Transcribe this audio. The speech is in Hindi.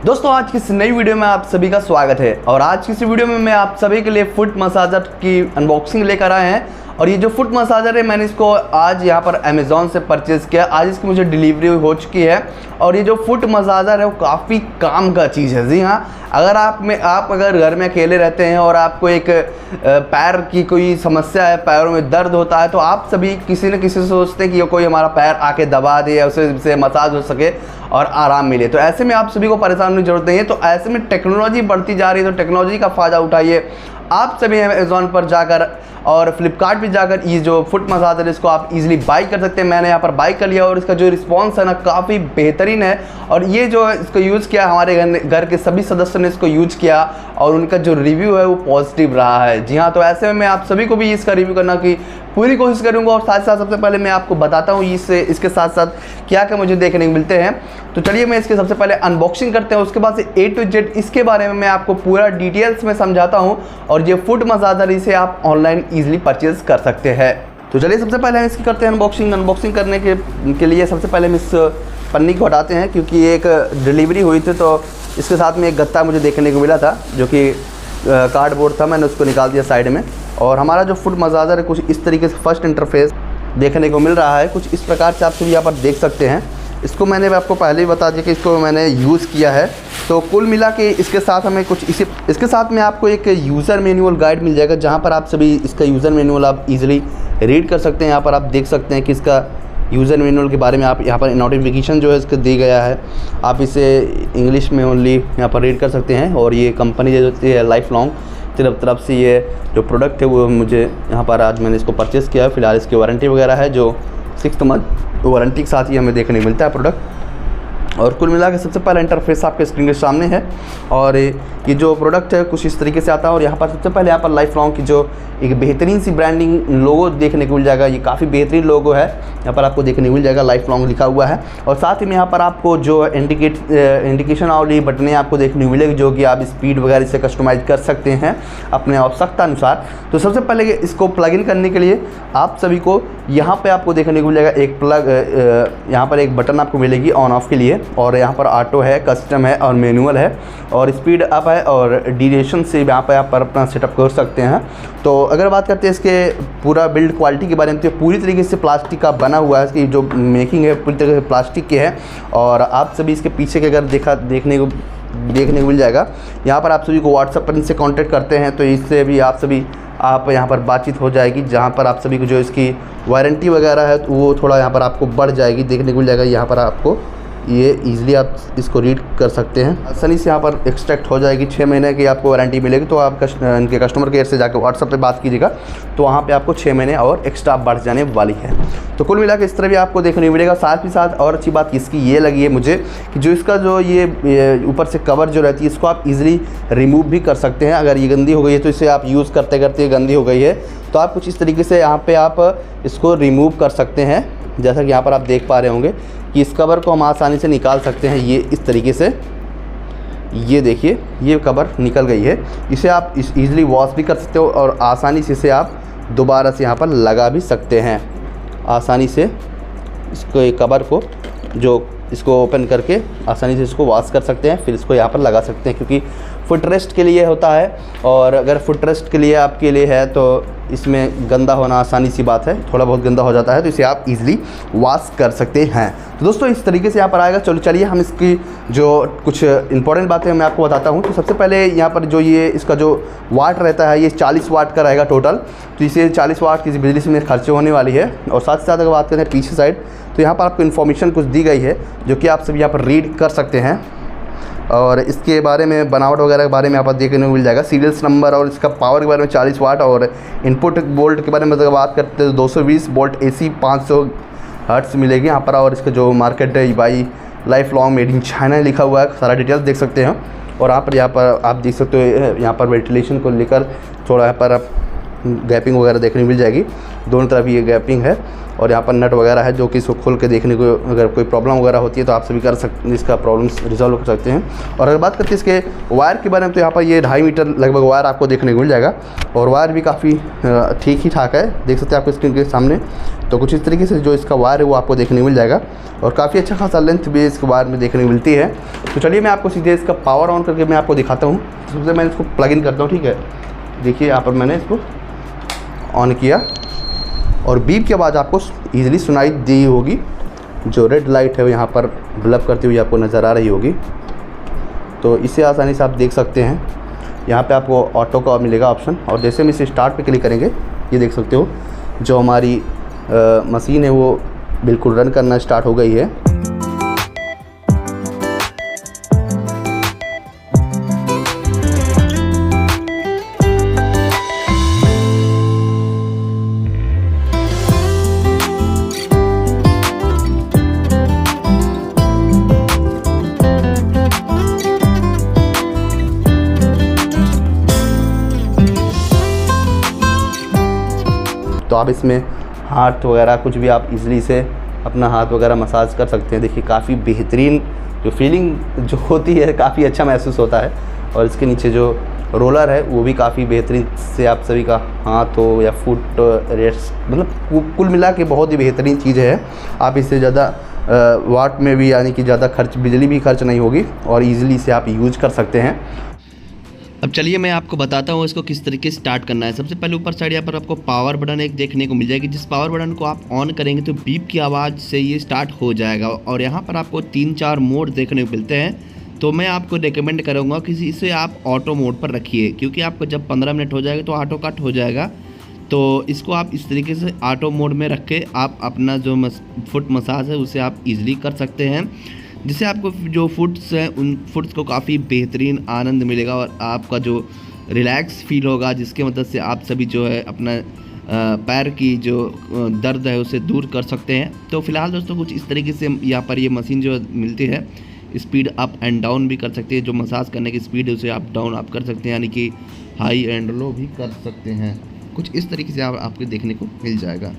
दोस्तों आज की इस नई वीडियो में आप सभी का स्वागत है। और आज की इस वीडियो में मैं आप सभी के लिए फुट मसाजर की अनबॉक्सिंग लेकर आए हैं। और ये जो फुट मसाजर है मैंने इसको आज यहाँ पर अमेज़ॉन से परचेज़ किया। आज इसकी मुझे डिलीवरी हो चुकी है। और ये जो फुट मसाजर है वो काफ़ी काम का चीज़ है। जी हाँ, अगर आप अगर घर में अकेले रहते हैं और आपको एक पैर की कोई समस्या है, पैरों में दर्द होता है, तो आप सभी किसी न किसी से सोचते हैं कि कोई हमारा पैर आके दबा दे या उसे मसाज हो सके और आराम मिले। तो ऐसे में आप सभी को परेशान होने की ज़रूरत नहीं है। तो ऐसे में टेक्नोलॉजी बढ़ती जा रही है, तो टेक्नोलॉजी का फ़ायदा उठाइए। आप सभी अमेज़ॉन पर जाकर और फ्लिपकार्ट पे जाकर ये जो फुट मसाजर है इसको आप इजीली बाई कर सकते हैं। मैंने यहाँ पर बाई कर लिया और इसका जो रिस्पांस है ना काफ़ी बेहतरीन है। और ये जो इसको यूज़ किया, हमारे घर के सभी सदस्यों ने इसको यूज किया और उनका जो रिव्यू है वो पॉजिटिव रहा है। जी हाँ, तो ऐसे में मैं आप सभी को भी इसका रिव्यू करना की पूरी कोशिश करूँगा। और साथ साथ सबसे पहले मैं आपको बताता हूँ इसके साथ साथ क्या क्या मुझे देखने को मिलते हैं। तो चलिए मैं इसके सबसे पहले अनबॉक्सिंग करते हैं, उसके बाद से A to Z इसके बारे में मैं आपको पूरा डिटेल्स में समझाता हूँ। और ये फुट मसाजर इसे आप ऑनलाइन ईजिली परचेज़ कर सकते हैं। तो चलिए सबसे पहले हम इसकी करते हैं अनबॉक्सिंग करने के लिए सबसे पहले हम इस पन्नी को हटाते हैं, क्योंकि एक डिलीवरी हुई थी तो इसके साथ में एक गत्ता मुझे देखने को मिला था जो कि कार्डबोर्ड था। मैंने उसको निकाल दिया साइड में। और हमारा जो फुट मसाजर है कुछ इस तरीके से फर्स्ट इंटरफेस देखने को मिल रहा है। कुछ इस प्रकार से आप सभी यहाँ पर देख सकते हैं। इसको मैंने आपको पहले ही बता दिया कि इसको मैंने यूज़ किया है। तो कुल मिला के इसके साथ हमें इसके साथ में आपको एक यूज़र मैनुअल गाइड मिल जाएगा, जहाँ पर आप सभी इसका यूज़र मैनुअल आप इजीली रीड कर सकते हैं। यहाँ पर आप देख सकते हैं कि इसका यूज़र मैनुअल के बारे में आप यहाँ पर नोटिफिकेशन जो है इसका दी गया है। आप इसे इंग्लिश में ओनली यहाँ पर रीड कर सकते हैं। और ये कंपनी जो है लाइफ लॉन्ग तरफ से ये जो प्रोडक्ट है वो मुझे यहाँ पर आज मैंने इसको परचेज़ किया है। फिलहाल इसकी वारंटी वगैरह है जो 6 मंथ वारंटी के साथ ही हमें देखने को मिलता है प्रोडक्ट। और कुल मिला के सबसे पहला इंटरफेस आपके स्क्रीन के सामने है। और ये जो प्रोडक्ट है कुछ इस तरीके से आता है। और यहाँ पर सबसे पहले यहाँ पर लाइफ लॉन्ग की जो एक बेहतरीन सी ब्रांडिंग लोगो देखने को मिल जाएगा। ये काफ़ी बेहतरीन लोगो है, यहाँ पर आपको देखने को मिल जाएगा, लाइफ लॉन्ग लिखा हुआ है। और साथ ही में यहाँ पर आपको जो इंडिकेशन वाली बटनें आपको देखने को मिलेगी, जो कि आप स्पीड वगैरह से कस्टमाइज़ कर सकते हैं अपने आवश्यकता अनुसार। तो सबसे पहले इसको प्लग इन करने के लिए आप सभी को यहाँ पर आपको देखने को मिलेगा एक यहाँ पर एक बटन आपको मिलेगी ऑन ऑफ के लिए। और यहाँ पर ऑटो है, कस्टम है और मैनुअल है और स्पीड अप है और ड्यूरेशन से यहाँ पर आप अपना सेटअप कर सकते हैं। तो अगर बात करते हैं इसके पूरा बिल्ड क्वालिटी के बारे में, तो पूरी तरीके से प्लास्टिक का बना हुआ है। इसकी जो मेकिंग है पूरी तरीके से प्लास्टिक की है। और आप सभी इसके पीछे के अगर देखने को मिल जाएगा, यहाँ पर आप सभी को व्हाट्सएप पर इनसे कांटेक्ट करते हैं तो इससे भी आप यहाँ पर बातचीत हो जाएगी, जहाँ पर आप सभी को जो इसकी वारंटी वगैरह है तो वो थोड़ा यहाँ पर आपको बढ़ जाएगी, देखने को मिल जाएगा। यहाँ पर आपको ये ईज़िली आप इसको रीड कर सकते हैं, आसानी से यहाँ पर एक्सट्रैक्ट हो जाएगी। 6 महीने की आपको वारंटी मिलेगी। तो आप इनके कस्टमर केयर से जाकर व्हाट्सएप पे बात कीजिएगा तो वहाँ पे आपको 6 महीने और एक्स्ट्रा बढ़ जाने वाली है। तो कुल मिला के इस तरह भी आपको देखने को मिलेगा। साथ ही साथ और अच्छी बात इसकी ये लगी है मुझे कि जो इसका जो ये ऊपर से कवर जो रहती है इसको आप ईज़िली रिमूव भी कर सकते हैं। अगर ये गंदी हो गई है तो इसे आप यूज़ करते करते गंदी हो गई है तो आप कुछ इस तरीके से यहाँ पर आप इसको रिमूव कर सकते हैं। जैसा कि यहाँ पर आप देख पा रहे होंगे कि इस कवर को हम आसानी से निकाल सकते हैं। ये इस तरीके से, ये देखिए ये कवर निकल गई है। इसे आप ईज़िली वॉश भी कर सकते हो और आसानी से इसे आप दोबारा से यहाँ पर लगा भी सकते हैं। आसानी से इसको कवर को इसको ओपन करके आसानी से इसको वॉश कर सकते हैं, फिर इसको यहाँ पर लगा सकते हैं, क्योंकि फुट रेस्ट के लिए होता है। और अगर फुट रेस्ट के लिए आपके लिए है तो इसमें गंदा होना आसानी सी बात है, थोड़ा बहुत गंदा हो जाता है तो इसे आप इजीली वॉश कर सकते हैं। तो दोस्तों इस तरीके से यहाँ पर आएगा। चलिए हम इसकी जो कुछ इंपॉर्टेंट बातें मैं आपको बताता हूँ। तो सबसे पहले यहाँ पर जो ये इसका जो वाट रहता है ये 40 वाट का रहेगा टोटल। तो इसे 40 वाट की बिजली से खर्चे होने वाली है। और साथ ही साथ अगर बात करें पीछे साइड तो यहाँ पर आपको इन्फॉर्मेशन कुछ दी गई है जो कि आप सब यहाँ पर रीड कर सकते हैं। और इसके बारे में बनावट वगैरह के बारे में आप देखने को मिल जाएगा, सीरियल्स नंबर और इसका पावर के बारे में 40 वाट। और इनपुट वोल्ट के बारे में अगर बात करते हैं तो 220 वोल्ट AC 500 हर्ट्ज़ मिलेगी यहाँ पर। और इसका जो मार्केट है by life long made in China लिखा हुआ है, सारा डिटेल्स देख सकते हैं। और यहाँ पर आप देख सकते हो यहाँ पर वेंटिलेशन को लेकर थोड़ा यहाँ पर गैपिंग वगैरह देखने मिल जाएगी। दोनों तरफ ये गैपिंग है और यहाँ पर नट वगैरह है जो कि इसको खोल के देखने को अगर कोई प्रॉब्लम वगैरह होती है तो आप सभी कर सकते इसका प्रॉब्लम्स रिजॉल्व कर सकते हैं। और अगर बात करते हैं इसके वायर के बारे में तो यहाँ पर ये 2.5 मीटर लगभग वायर आपको देखने को मिल जाएगा और वायर भी काफ़ी ठीक ही ठाक है, देख सकते हैं आपको स्क्रीन के सामने। तो कुछ इस तरीके से जो इसका वायर है वो आपको देखने को मिल जाएगा और काफ़ी अच्छा खासा लेंथ भी इसके वायर में देखने को मिलती है। तो चलिए मैं आपको सीधे इसका पावर ऑन करके मैं आपको दिखाता हूँ। सबसे मैं इसको प्लग इन करता हूँ, ठीक है। देखिए यहाँ पर मैंने इसको ऑन किया और बीप की आवाज़ आपको ईजिली सुनाई दी होगी। जो रेड लाइट है वो यहाँ पर ब्लब करती हुई आपको नज़र आ रही होगी। तो इसे आसानी से आप देख सकते हैं। यहाँ पे आपको ऑटो का मिलेगा ऑप्शन और जैसे हम इसे स्टार्ट पे क्लिक करेंगे ये देख सकते हो जो हमारी मशीन है वो बिल्कुल रन करना स्टार्ट हो गई है। तो आप इसमें हाथ वगैरह कुछ भी आप इजीली से अपना हाथ वगैरह मसाज कर सकते हैं। देखिए काफ़ी बेहतरीन जो फीलिंग जो होती है काफ़ी अच्छा महसूस होता है। और इसके नीचे जो रोलर है वो भी काफ़ी बेहतरीन से आप सभी का हाथ हो या फुट रेस्ट मतलब कुल मिला के बहुत ही बेहतरीन चीज़ है। आप इससे ज़्यादा वाट में भी यानी कि ज़्यादा बिजली भी खर्च नहीं होगी और ईज़िली इसे आप यूज कर सकते हैं। अब चलिए मैं आपको बताता हूँ इसको किस तरीके से स्टार्ट करना है। सबसे पहले ऊपर साइड यहाँ पर आपको पावर बटन एक देखने को मिल जाएगी। जिस पावर बटन को आप ऑन करेंगे तो बीप की आवाज़ से ये स्टार्ट हो जाएगा और यहाँ पर आपको 3-4 मोड देखने को मिलते हैं। तो मैं आपको रिकमेंड करूँगा कि इसे आप ऑटो मोड पर रखिए, क्योंकि आपको जब 15 मिनट हो जाएगा तो ऑटो कट हो जाएगा। तो इसको आप इस तरीके से ऑटो मोड में रख के आप अपना जो फुट मसाज है उसे आप ईज़िली कर सकते हैं, जिससे आपको जो फुट्स हैं उन फुट्स को काफ़ी बेहतरीन आनंद मिलेगा और आपका जो रिलैक्स फील होगा, जिसके मदद से आप सभी जो है अपना पैर की जो दर्द है उसे दूर कर सकते हैं। तो फिलहाल दोस्तों कुछ इस तरीके से यहाँ पर ये मशीन जो मिलती है स्पीड अप एंड डाउन भी कर सकते हैं। जो मसाज करने की स्पीड है उसे आप डाउन अप कर सकते हैं, यानी कि हाई एंड लो भी कर सकते हैं। कुछ इस तरीके से आपको देखने को मिल जाएगा।